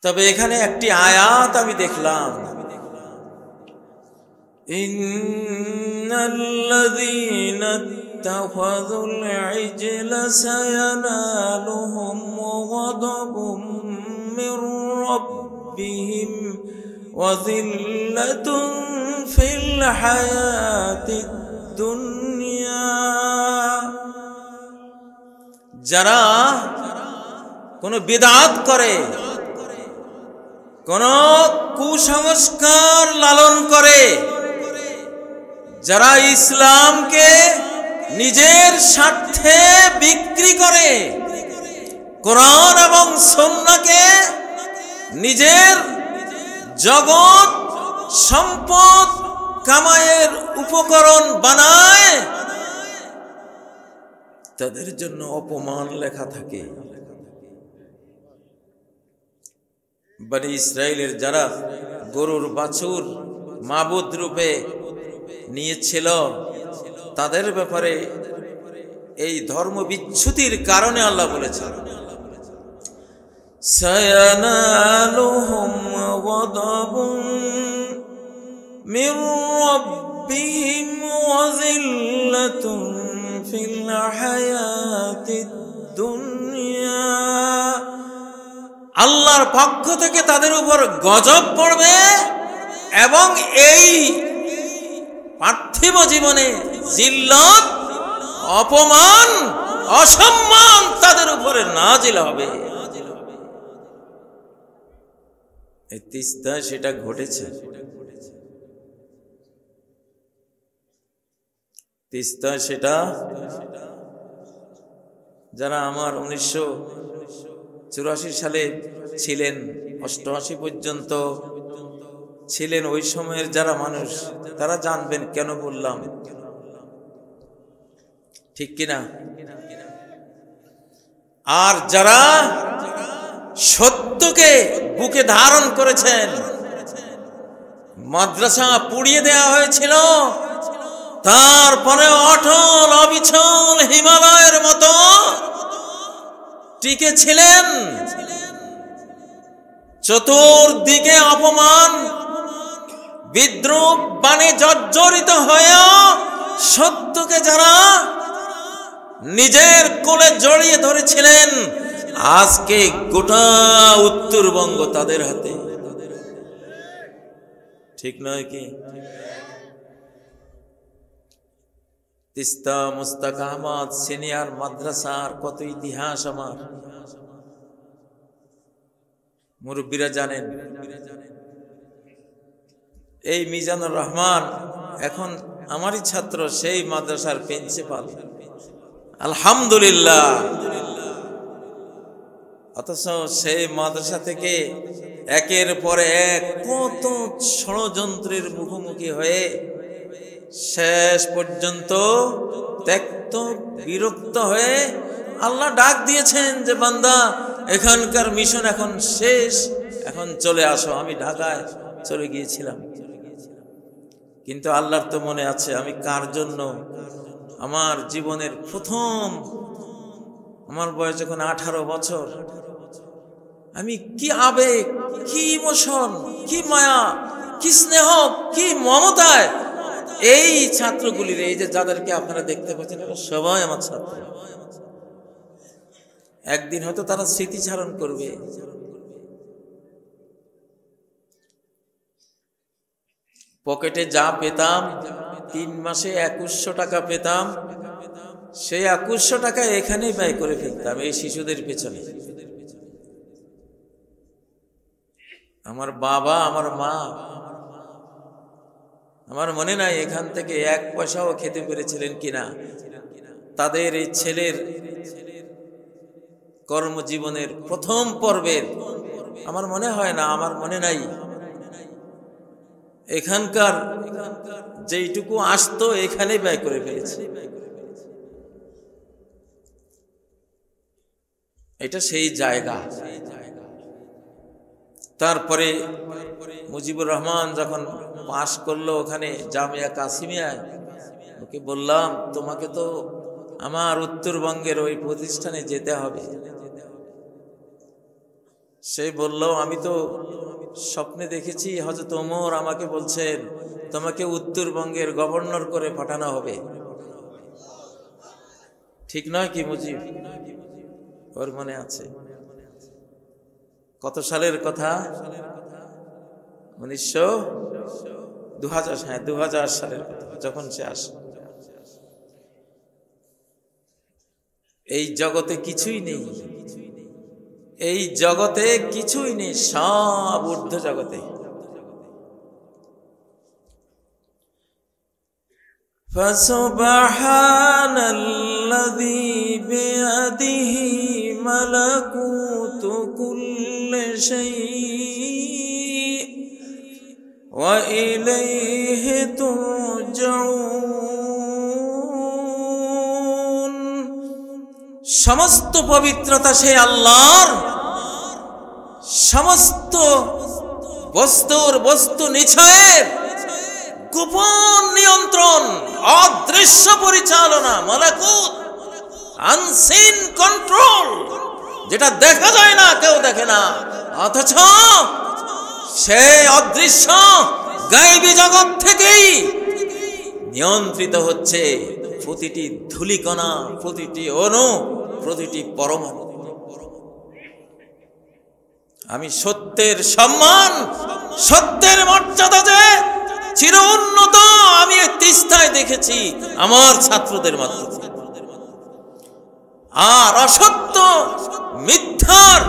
তবে এখানে একটি আয়াত আমি দেখলাম, ইন্নাল্লাযীনা ইত্তাখাযুল ইজলা সায়ানালুহুম গাদাবুম মির রাব্বিহিম ওয়া যিল্লাতুন ফিল হায়াতিদ দুনিয়া। যারা কোন বিদআত করে, কোন কুসংস্কার লালন করে, যারা ইসলামকে নিজের স্বার্থে বিক্রি করে, কোরআন এবং সুন্নাহকে নিজের জগৎ সম্পদ কামাইয়ের উপকরণ বানায়, তাদের জন্য অপমান লেখা থাকে। বনি ইসরাইলের যারা গরুর বাছুর মাবুদ রূপে নিয়েছিল, তাদের ব্যাপারে এই ধর্ম বিচ্যুতির কারণে আল্লাহ বলেছেন, সায়ানালুহুম গাদাবুন মির রাব্বিহিম ওয়া যিল্লাতুন ফিল হায়াতিদ দুনিয়া। আল্লাহর পক্ষ থেকে তাদের উপর গজব পড়বে এবং এই পার্থিব জীবনে জিল্লত, অপমান, অসম্মান তাদের উপরে নাজিল হবে। এই তিস্তা সেটা ঘটেছে। তিস্তা সেটা যারা আমার 1984 সালে ছিলেন, 88 পর্যন্ত ছিলেন, ওই সময়ের যারা মানুষ তারা জানবেন কেন বললাম, ঠিক কিনা? আর যারা সত্যকে বুকে ধারণ করেছেন, মাদ্রাসা পুড়িয়ে দেওয়া হয়েছিল, তারপরে অটল অবিচল হিমালয়ের মতো টিকে ছিলেন, চতুর্দিকে অপমান বিদ্রুপ বাণে জর্জরিত হয়েও সত্যকে যারা নিজের কোলে জড়িয়ে ধরেছিলেন, আজকে গোটা উত্তরবঙ্গ তাদের হাতে, ঠিক নয় কি? তিস্তা, মুস্তাক আহমদ সিনিয়র মাদ্রাসার কত ইতিহাস আমার মুরব্বীরা জানেন। এই মিজানুর রহমান এখন আমারই ছাত্র, সেই মাদ্রাসার প্রিন্সিপাল, আলহামদুলিল্লাহ। অথচ সেই মাদ্রাসা থেকে একের পরে এক কত ষড়যন্ত্রের মুখোমুখি হয়ে শেষ পর্যন্ত ত্যক্ত বিরক্ত হয়ে আল্লাহ ডাক দিয়েছেন যে বান্দা, এখানকার মিশন এখন শেষ, এখন চলে আসো। আমি ঢাকায় চলে গিয়েছিলাম, কিন্তু আল্লাহর তো মনে আছে আমি কার জন্য আমার জীবনের প্রথম, আমার বয়স যখন 18 বছর, আমি কি আবেগ, কি ইমোশন, কি মায়া, কি স্নেহ, কি মমতায় এই ছাত্রগুলির, এই যে যাদেরকে আপনারা দেখতে পাচ্ছেন, এরা সবাই আমার ছাত্র। একদিন হয়তো তারা স্মৃতিচারণ করবে। পকেটে যা পেতাম, 3 মাসে 2100 টাকা পেতাম, সেই 2100 টাকা এখানেই ব্যয় করে ফেলতাম এই শিশুদের পেছনে। আমার বাবা, আমার মা, আমার মনে নাই এখান থেকে 1 পয়সাও খেতে পেরেছিলেন কিনা। তাদের এই ছেলের কর্মজীবনের প্রথম পর্বের আমার মনে হয় না, আমার মনে নাই এখানকার যেইটুকু আসতো এখানে ব্যয় করে ফেলেছে। এটা সেই জায়গা। তারপরে মুজিবুর রহমান যখন পাশ করলো ওখানে জামিয়া কাসিমিয়ায়, ওকে বললাম তোমাকে তো আমার উত্তরবঙ্গের ওই প্রতিষ্ঠানে যেতে হবে। সে বলল, আমি তো স্বপ্নে দেখেছি হযরত ওমর আমাকে বলছেন তোমাকে উত্তরবঙ্গের গভর্নর করে পাঠানো হবে। ঠিক নয় কি মুজিব? ওর মনে আছে। কত সালের কথা? 2000 সালের কথা, যখন সে আসে। এই জগতে কিছুই নেই, এই জগতে কিছুই নেই, সব ঊর্ধ্ব জগতে। ফাসুবহানাল্লাযী বিয়াদিহি মালাকুতু কুল্লি শাইইন ওয়া ইলাইহি তুরজাউন। সমস্ত পবিত্রতা সেই আল্লাহর, সমস্ত বস্তু নিছয়ের গোপন নিয়ন্ত্রণ, অদৃশ্য পরিচালনা, মালাকুত, আনসিন কন্ট্রোল, যেটা দেখা যায় না, কেউ দেখে না, অথচ সেই অদৃশ্য গায়বী জগৎ থেকেই নিয়ন্ত্রিত হচ্ছে প্রতিটি ধূলিকণা, প্রতিটি অণু, প্রতিটি পরমাণু। আমি সত্যের সম্মান, সত্যের মর্যাদা যে চির উন্নত, আমি তিস্তায় দেখেছি আমার ছাত্রদের মাধ্যমে। আর অসত্য, মিথ্যার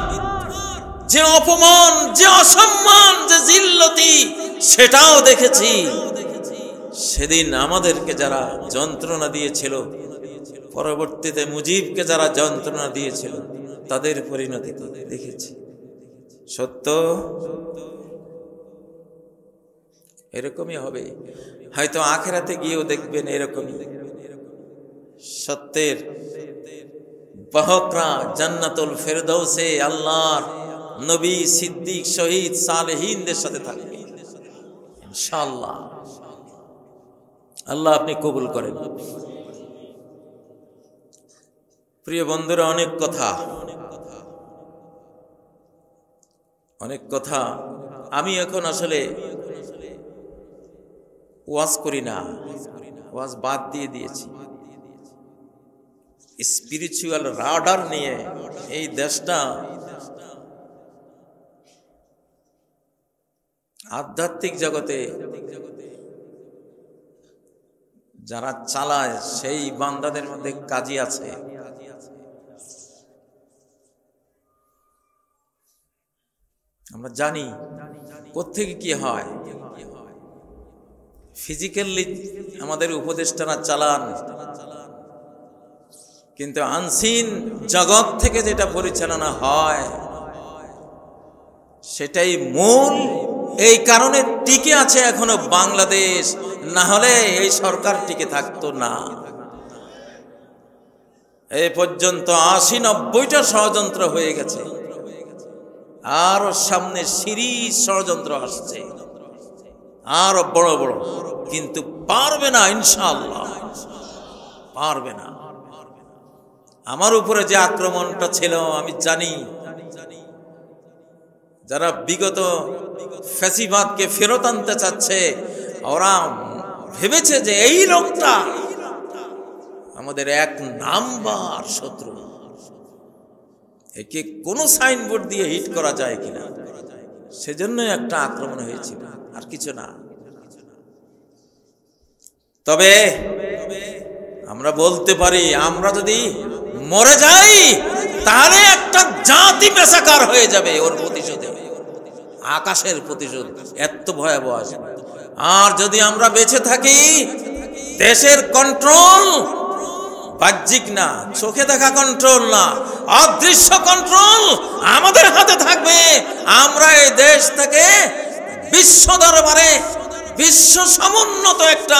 যে অপমান, যে অসম্মান, যে জিল্লতি, সেটাও দেখেছি। সেদিন আমাদেরকে যারা যন্ত্রণা দিয়েছিল, পরবর্তীতে মুজিবকে যারা যন্ত্রণা দিয়েছিল, তাদের পরিণতি দেখেছি। সত্য এরকমই হবে, হয়তো আখিরাতে গিয়েও দেখবেন এরকমই। সত্যের বাহকরা জান্নাতুল ফেরদাউসে আল্লাহর নবী, সিদ্দিক, শহীদ, সালেহীনদের সাথে থাকবে ইনশাআল্লাহ। আল্লাহ আপনি কবুল করেন। প্রিয় বন্ধুরা, অনেক কথা আমি এখন আসলে ওয়াজ করি না, ওয়াজ বাদ দিয়ে দিয়েছি। স্পিরিচুয়াল রাডার নিয়ে এই দেশটা আধ্যাত্মিক জগতে যারা চালায়, সেই বান্দাদের মধ্যে কাজী আছে। আমরা জানি কোত্থেকে কি হয়। ফিজিক্যালি আমাদের উপদেষ্টারা চালান, কিন্তু আনসিন জগৎ থেকে যেটা পরিচালনা হয় সেটাই মূল। এই কারণে টিকে আছে এখনো বাংলাদেশ, না হলে এই সরকার টিকে থাকতো না। এই পর্যন্ত 80-90টা ষড়যন্ত্র হয়ে গেছে, আর সামনে সিরিজ ষড়যন্ত্র আসছে, আরো বড় বড়, কিন্তু পারবে না, ইনশাআল্লাহ পারবে না। আমার উপরে যে আক্রমণটা ছিল, আমি জানি যারা বিগত ফ্যাসিবাদকে ফেরত আনতে চাচ্ছে, ওরা ভেবেছে যে এই লোকটা আমাদের 1 নাম্বার শত্রু, একে কোনো সাইনবোর্ড দিয়ে হিট করা যায় কিনা, সেজন্য একটা আক্রমণ হয়েছিল, আর কিছু না। তবে আমরা বলতে পারি, আমরা যদি মরে যাই তাহলে একটা জাতি পেশাকার হয়ে যাবে ওর প্রতিশোধে, আকাশের প্রতিশোধ এত ভয়াবহ আসবে। আর যদি আমরা বেঁচে থাকি, দেশের কন্ট্রোল বাহ্যিক না, চোখে দেখা কন্ট্রোল না, অদৃশ্য কন্ট্রোল আমাদের হাতে থাকবে। আমরা এই দেশ থেকে বিশ্ব দরবারে বিশ্ব সমুন্নত একটা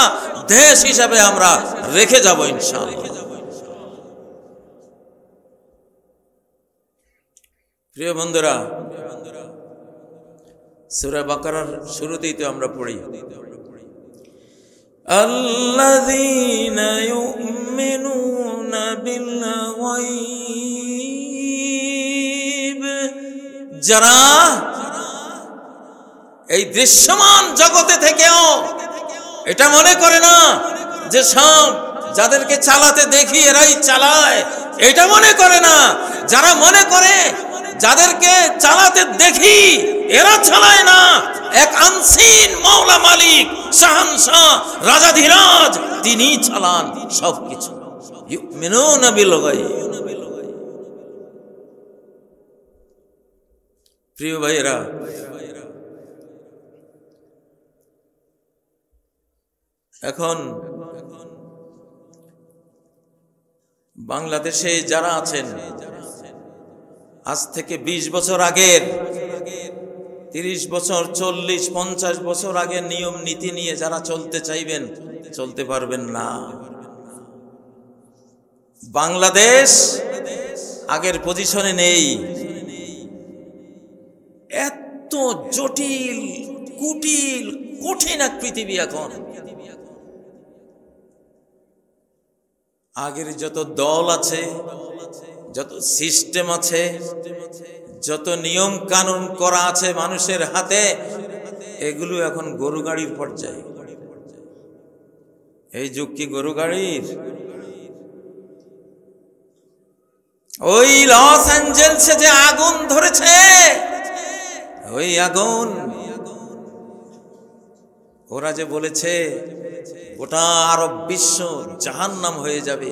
দেশ হিসাবে আমরা রেখে যাব ইনশাআল্লাহ। প্রিয় বন্ধুরা, সূরা বাকারার শুরুতেই তো আমরা পড়ি, আল্লাযীনা ইউমিনুনা বিল গায়ব যারা এই দৃশ্যমান জগতে থেকেও এটা মনে করে না যে সব যাদেরকে চালাতে দেখি এরাই চালায়, এটা মনে করে না। যারা মনে করে যাদেরকে চালাতে দেখি এরা চালায় না, এক আনসিন মাওলা মালিক শাহানশাহ রাজাধিরাজ তিনি চালান সবকিছু। ইউমিনুনা বিল গায়ব। প্রিয় ভাইয়েরা, এখন বাংলাদেশে যারা আছেন, আজ থেকে 20 বছর আগের, 30 বছর, 40, 50 বছর আগের নিয়ম নীতি নিয়ে যারা চলতে চাইবেন চলতে পারবেন না। বাংলাদেশ আগের পজিশনে নেই। এত জটিল, কুটিল, কঠিন এক পৃথিবী এখন। আগের যত দল আছে, যত সিস্টেম আছে, যত নিয়ম কানুন করা আছে মানুষের হাতে, এগুলো এখন গরু গাড়ির পর্যায়ে। এই যুগ কি গরু গাড়ির? ওই লস অ্যাঞ্জেলসে যে আগুন ধরেছে, ওই আগুন, ওরা যে বলেছে গোটা আরব বিশ্ব জাহান্নাম হয়ে যাবে,